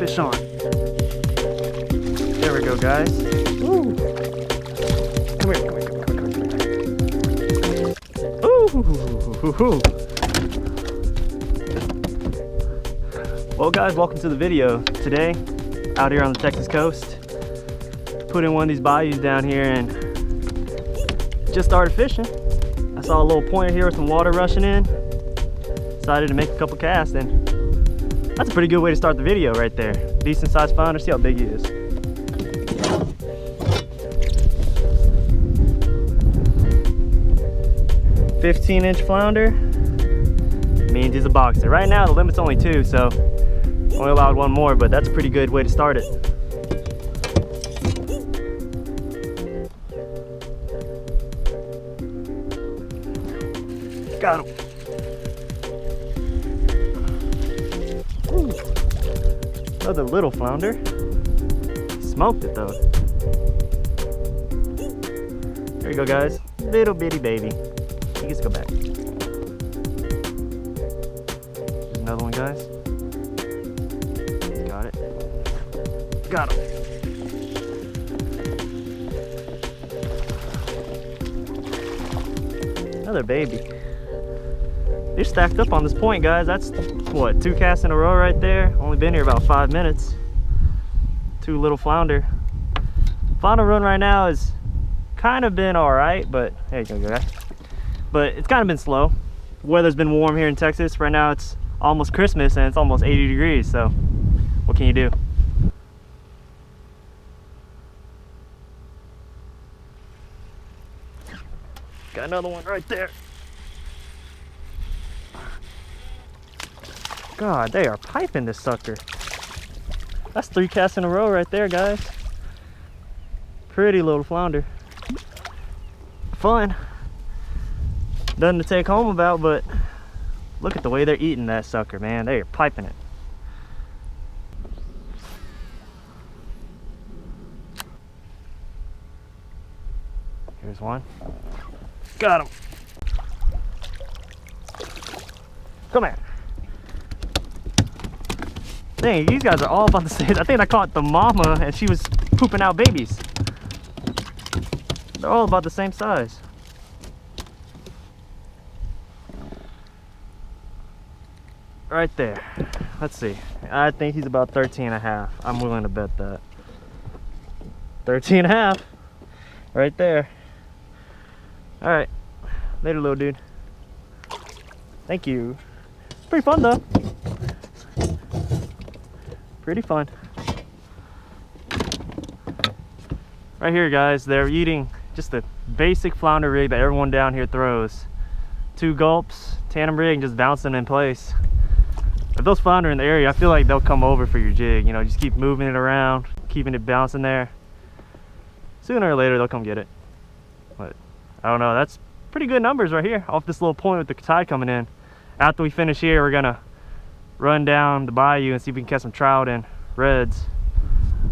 fish on. There we go, guys. Ooh. Come here, come here, come here, come here. Ooh. Well, guys, welcome to the video. Today, out here on the Texas coast, put in one of these bayous down here and just started fishing. I saw a little point here with some water rushing in. Decided to make a couple casts, and that's a pretty good way to start the video right there. Decent sized flounder. See how big he is. "15-inch flounder" means he's a boxer. Right now the limit's only 2, so only allowed 1 more, but that's a pretty good way to start it. Got him. Ooh. Another little flounder. Smoked it though. There you go, guys. Little bitty baby. He gets to go back. Here's another one, guys. Got it. Got him. Another baby. They're stacked up on this point, guys. That's what, 2 casts in a row right there. Only been here about 5 minutes. 2 little flounder. Flounder run right now has kind of been all right, but there you go, guys. But it's kind of been slow. Weather's been warm here in Texas. Right now it's almost Christmas and it's almost 80 degrees, so what can you do? Got another one right there. God, they are piping this sucker. That's 3 casts in a row right there, guys. Pretty little flounder. Fun. Nothing to take home about, but look at the way they're eating that sucker, man. They are piping it. Here's one. Got him. Come here. Dang, these guys are all about the same. I think I caught the mama and she was pooping out babies. They're all about the same size. Right there. Let's see. I think he's about 13.5. I'm willing to bet that. 13.5. Right there. All right. Later, little dude. Thank you. Pretty fun though. Pretty fun. Right here, guys, they're eating just the basic flounder rig that everyone down here throws. 2 gulps, tandem rig, and just bouncing in place. If those flounder in the area, I feel like they'll come over for your jig. You know, just keep moving it around, keeping it bouncing there. Sooner or later, they'll come get it. But I don't know, that's pretty good numbers right here off this little point with the tide coming in. After we finish here, we're gonna run down the bayou and see if we can catch some trout and reds.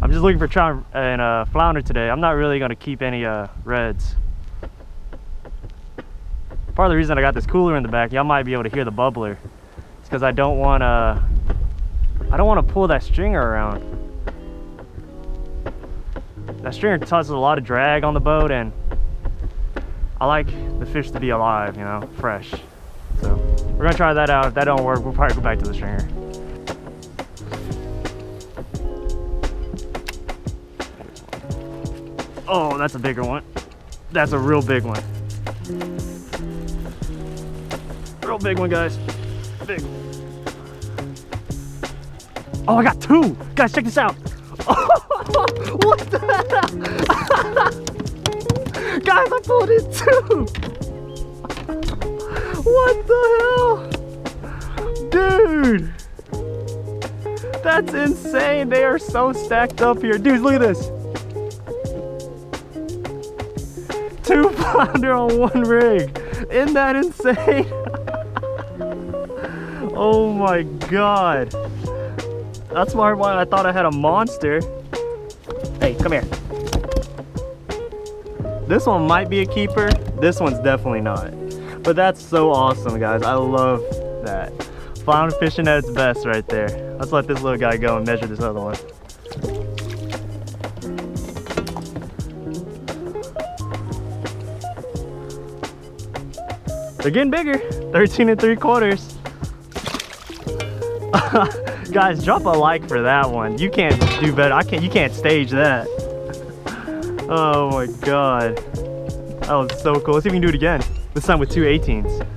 I'm just looking for trout and flounder today. I'm not really gonna keep any reds. Part of the reason I got this cooler in the back, y'all might be able to hear the bubbler. It's because I don't want to pull that stringer around. That stringer causes a lot of drag on the boat, and I like the fish to be alive, you know, fresh. So we're gonna try that out. If that don't work, we'll probably go back to the stringer. Oh, that's a bigger one. That's a real big one. Real big one, guys. Big. Oh, I got 2. Guys, check this out. What the hell? Guys, I pulled in 2. What the hell? Dude. That's insane. They are so stacked up here. Dudes, look at this. 2 flounder on 1 rig. Isn't that insane? Oh my God. That's why I thought I had a monster. Hey, come here. This one might be a keeper. This one's definitely not. But that's so awesome, guys. I love that. Flounder fishing at its best right there. Let's let this little guy go and measure this other one. They're getting bigger. 13 3/4. Guys, drop a like for that one. You can't do better. You can't stage that. Oh my god. That was so cool. Let's see if we can do it again. This time with 2 18s.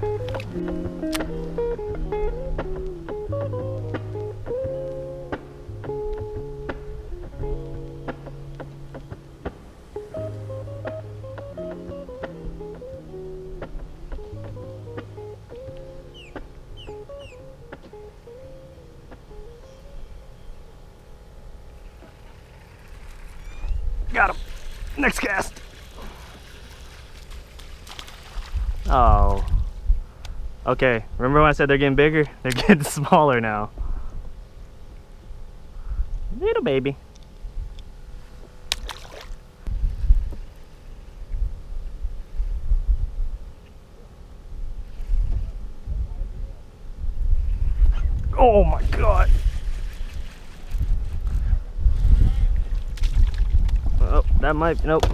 Got him. Next cast. Oh. Okay, remember when I said they're getting bigger? They're getting smaller now. Little baby. Oh my god. Oh, that might, nope.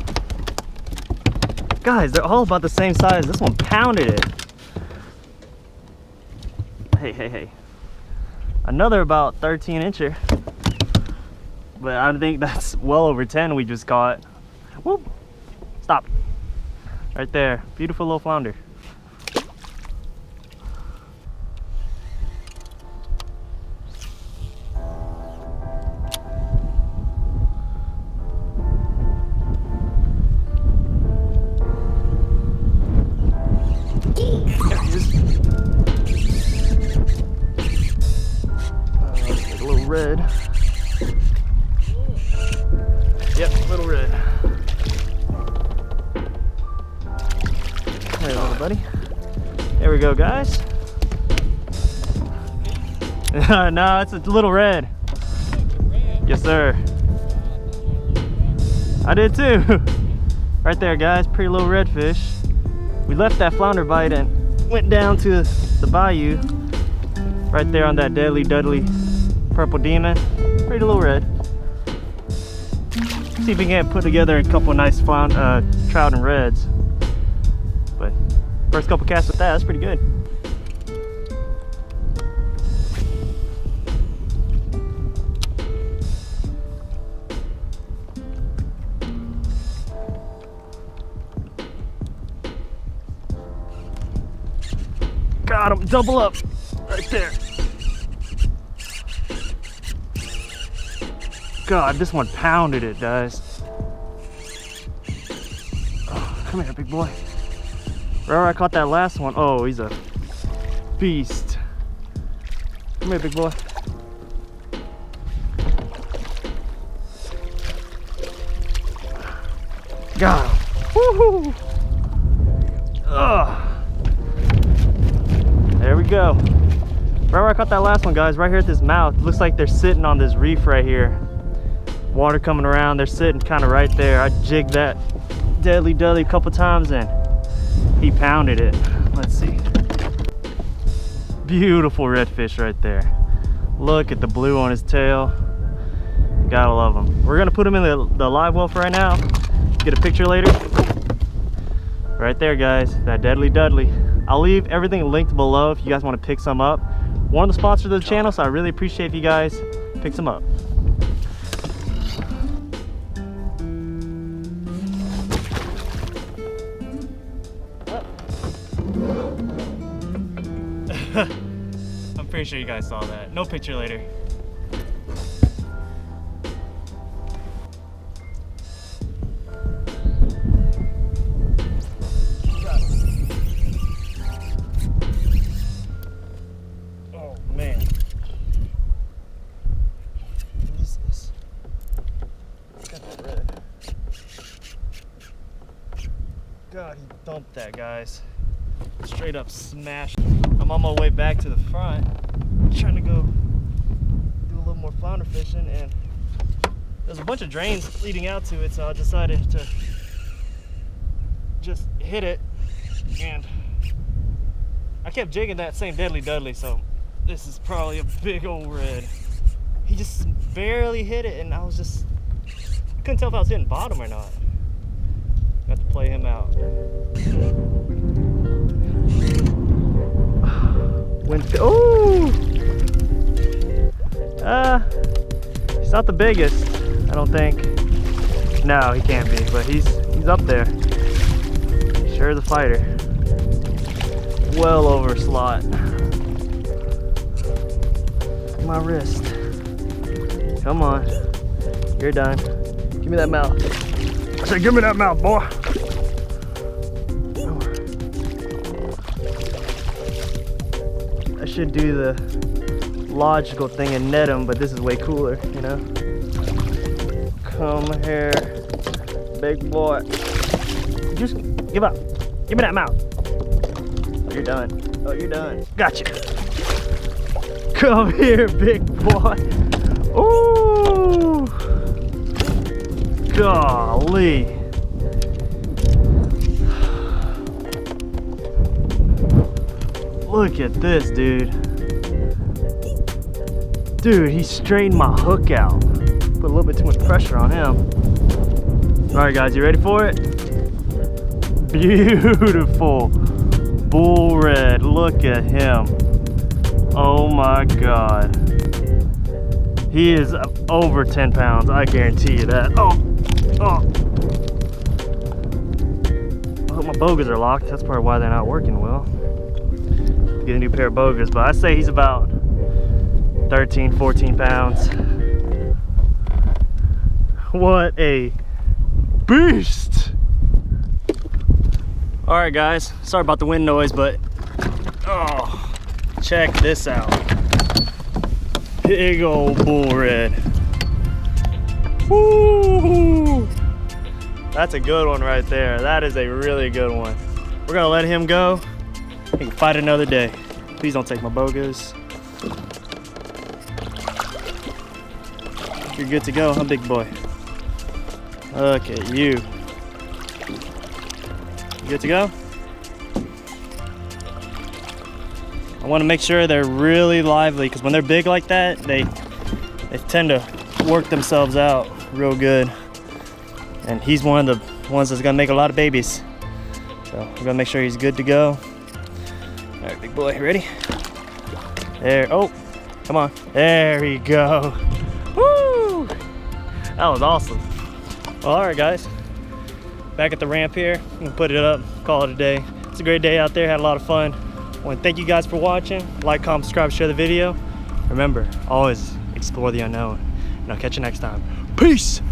Guys, they're all about the same size. This one pounded it. Hey, hey, hey. Another about 13 incher. But I think that's well over 10 we just caught. Whoop. Stop. Right there. Beautiful little flounder. Red. Yep, little red. There you go, buddy. There we go, guys. No, it's a little red. Yes, sir. I did too. Right there, guys. Pretty little redfish. We left that flounder bite and went down to the bayou. Right there on that deadly Dudley purple demon. Pretty little red. See if we can put together a couple nice trout and reds. But first couple casts with that's pretty good. Got him, double up right there. God, this one pounded it, guys. Oh, come here, big boy. Right where I caught that last one. Oh, he's a beast. Come here, big boy. Got him. Woohoo! There we go. Right where I caught that last one, guys, right here at this mouth. Looks like they're sitting on this reef right here. Water coming around, they're sitting kind of right there. I jigged that deadly Dudley a couple times and he pounded it. Let's see. Beautiful redfish right there. Look at the blue on his tail. Gotta love him. We're gonna put him in the live well for right now. Get a picture later. Right there, guys, that deadly Dudley. I'll leave everything linked below if you guys want to pick some up. One of the sponsors of the channel, so I really appreciate if you guys pick some up. I'm pretty sure you guys saw that. No picture later. Oh man. What is this? Got that red. God, he dumped that, guys. Straight up smashed. I'm on my way back to the front, trying to go do a little more flounder fishing, and there's a bunch of drains leading out to it, so I decided to just hit it, and I kept jigging that same deadly Dudley, so This is probably a big old red. He just barely hit it, and I couldn't tell if I was hitting bottom or not. Got to play him out. Oh! He's not the biggest, I don't think. No, he can't be, but he's up there. Sure is a fighter. Well over slot. My wrist. Come on. You're done. Give me that mouth. I said, give me that mouth, boy. I should do the logical thing and net him, but this is way cooler, you know? Come here, big boy. Just give up. Give me that mouth. Oh, you're done. Oh, you're done. Gotcha. Come here, big boy. Ooh. Golly. Look at this, dude. Dude, he straightened my hook out. Put a little bit too much pressure on him. All right, guys, you ready for it? Beautiful bull red. Look at him. Oh my God. He is over 10 pounds. I guarantee you that. Oh. I hope my bogas are locked. That's probably why they're not working well. Get a new pair of bogas, but I say he's about 13, 14 pounds. What a beast. All right, guys, sorry about the wind noise, but oh, check this out. Big old bull red. Woo! That's a good one right there. That is a really good one. We're gonna let him go. He can fight another day. Please don't take my bogas. You're good to go, huh, big boy? Look at you. You good to go? I want to make sure they're really lively, because when they're big like that, they tend to work themselves out real good. And he's one of the ones that's gonna make a lot of babies. So we're gonna make sure he's good to go. All right, big boy, ready? There, oh, come on. There we go. Woo! That was awesome. Well, all right, guys. Back at the ramp here. I'm gonna put it up, call it a day. It's a great day out there, had a lot of fun. I want to thank you guys for watching. Like, comment, subscribe, share the video. Remember, always explore the unknown. And I'll catch you next time. Peace!